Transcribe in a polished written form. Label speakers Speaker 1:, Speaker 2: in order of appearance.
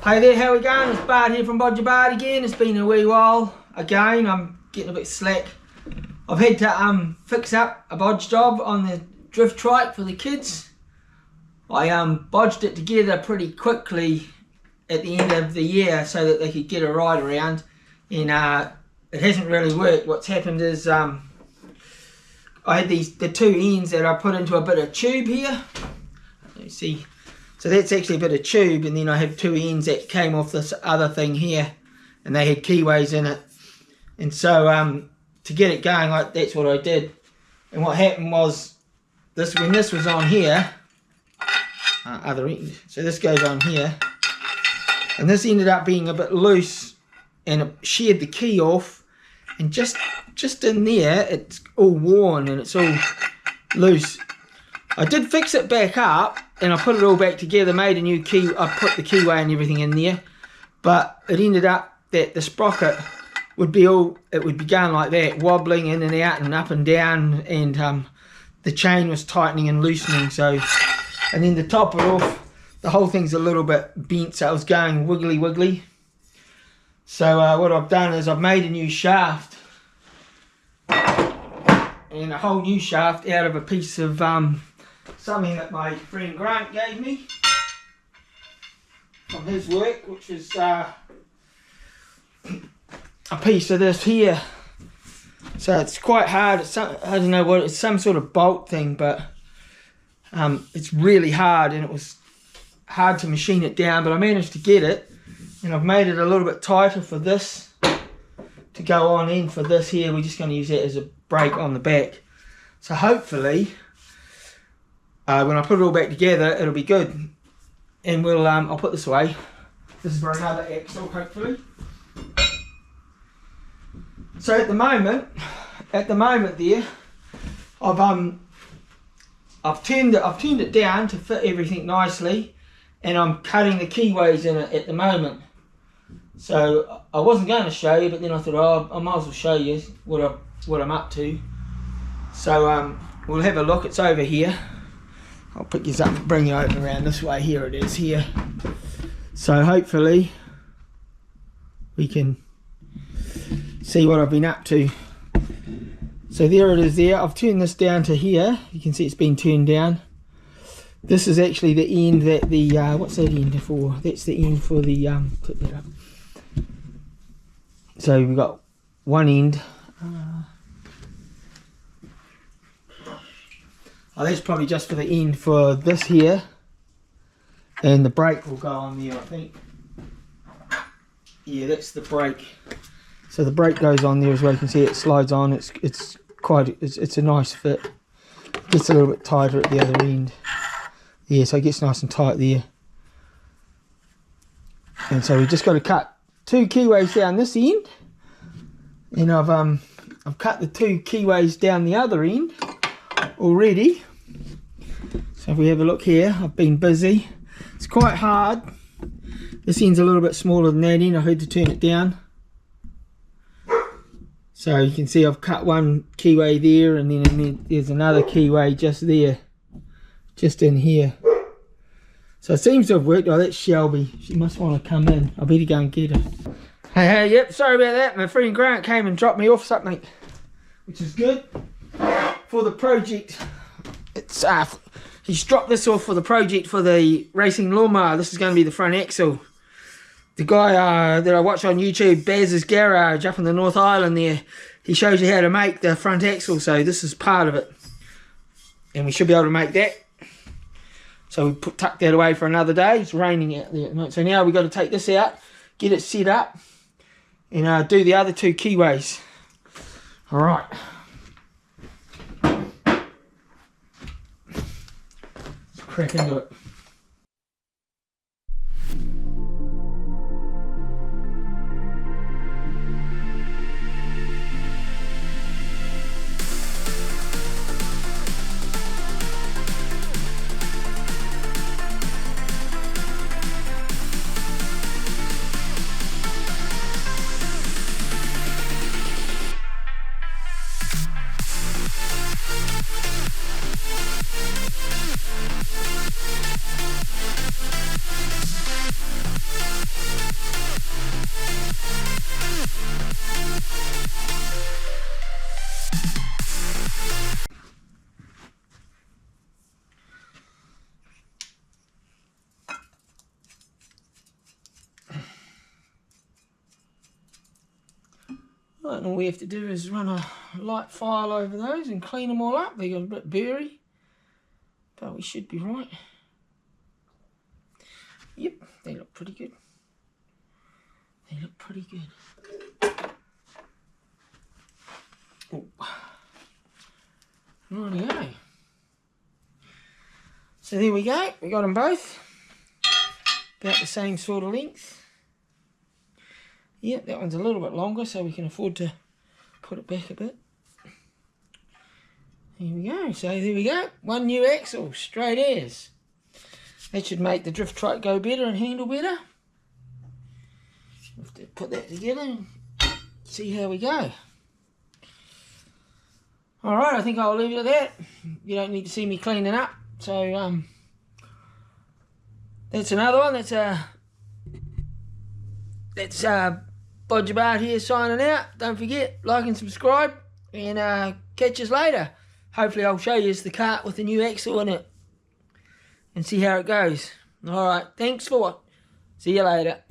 Speaker 1: Hey there, how we going? It's Bart here from Bodjabart again. It's been a wee while. Again, I'm getting a bit slack. I've had to fix up a bodge job on the drift trike for the kids. I bodged it together pretty quickly at the end of the year so that they could get a ride around, and it hasn't really worked. What's happened is I had the two ends that I put into a bit of tube here. You see, so that's actually a bit of tube, and then I have two ends that came off this other thing here, and they had keyways in it. And so to get it going, that's what I did. And what happened was, when this was on here, other end, so this goes on here, and this ended up being a bit loose, and it sheared the key off, and just in there, it's all worn and it's all loose. I did fix it back up, and I put it all back together, made a new key. I put the keyway and everything in there, but it ended up that the sprocket would be going like that, wobbling in and out and up and down, and the chain was tightening and loosening. So, and then to top it off, the whole thing's a little bit bent, so it was going wiggly. So what I've done is I've made a new shaft, and a whole new shaft out of a piece of something that my friend Grant gave me from his work, which is a piece of this here. So it's quite hard. It's I don't know what, it's some sort of bolt thing, but it's really hard, and it was hard to machine it down, but I managed to get it, and I've made it a little bit tighter for this to go on in for this here. We're just going to use that as a brake on the back. So hopefully when I put it all back together, it'll be good, and we'll I'll put this away. This is for another axle, hopefully. So at the moment there, I've turned it down to fit everything nicely, and I'm cutting the keyways in it at the moment. So I wasn't going to show you, but then I thought, oh, I might as well show you what I'm up to. So we'll have a look. It's over here. I'll pick this up and bring you over around this way. Here it is here. So hopefully we can see what I've been up to. So there it is there. I've turned this down to here. You can see it's been turned down. This is actually the end that the what's that end for? That's the end for the clip that up. So we've got one end. Oh, that's probably just for the end for this here, and the brake will go on there, I think. Yeah, that's the brake. So the brake goes on there as well. You can see it slides on. It's a nice fit. It gets a little bit tighter at the other end. Yeah, so it gets nice and tight there. And so we've just got to cut two keyways down this end, and I've cut the two keyways down the other end already. So if we have a look here, I've been busy. It's quite hard. This end's a little bit smaller than that end. I had to turn it down. So you can see I've cut one keyway there, and then there's another keyway just there, just in here. So it seems to have worked. Oh, that's Shelby. She must want to come in. I better go and get her. Hey, yep, sorry about that. My friend Grant came and dropped me off something, which is good for the project. It's he's dropped this off for the project for the racing lawnmower. This is going to be the front axle. The guy that I watch on YouTube, Baz's Garage up in the North Island there, he shows you how to make the front axle, so this is part of it. And we should be able to make that. So we tuck that away for another day. It's raining out there at the moment. So now we've got to take this out, get it set up, and do the other two keyways. Alright. Let's crack into it. Right, and all we have to do is run a light file over those and clean them all up. They got a bit burry, but we should be right. Yep, they look pretty good. They look pretty good. Oh. Rightio. So there we go. We got them both. About the same sort of length. Yep, that one's a little bit longer, so we can afford to put it back a bit. There we go. So there we go. One new axle, straight as. That should make the drift trike go better and handle better. Have to put that together and see how we go. Alright, I think I'll leave it at that. You don't need to see me cleaning up. So, that's another one. That's Bodjabart here signing out. Don't forget, like and subscribe, and catch us later. Hopefully I'll show you the cart with the new axle in it and see how it goes. Alright, thanks for watching. See you later.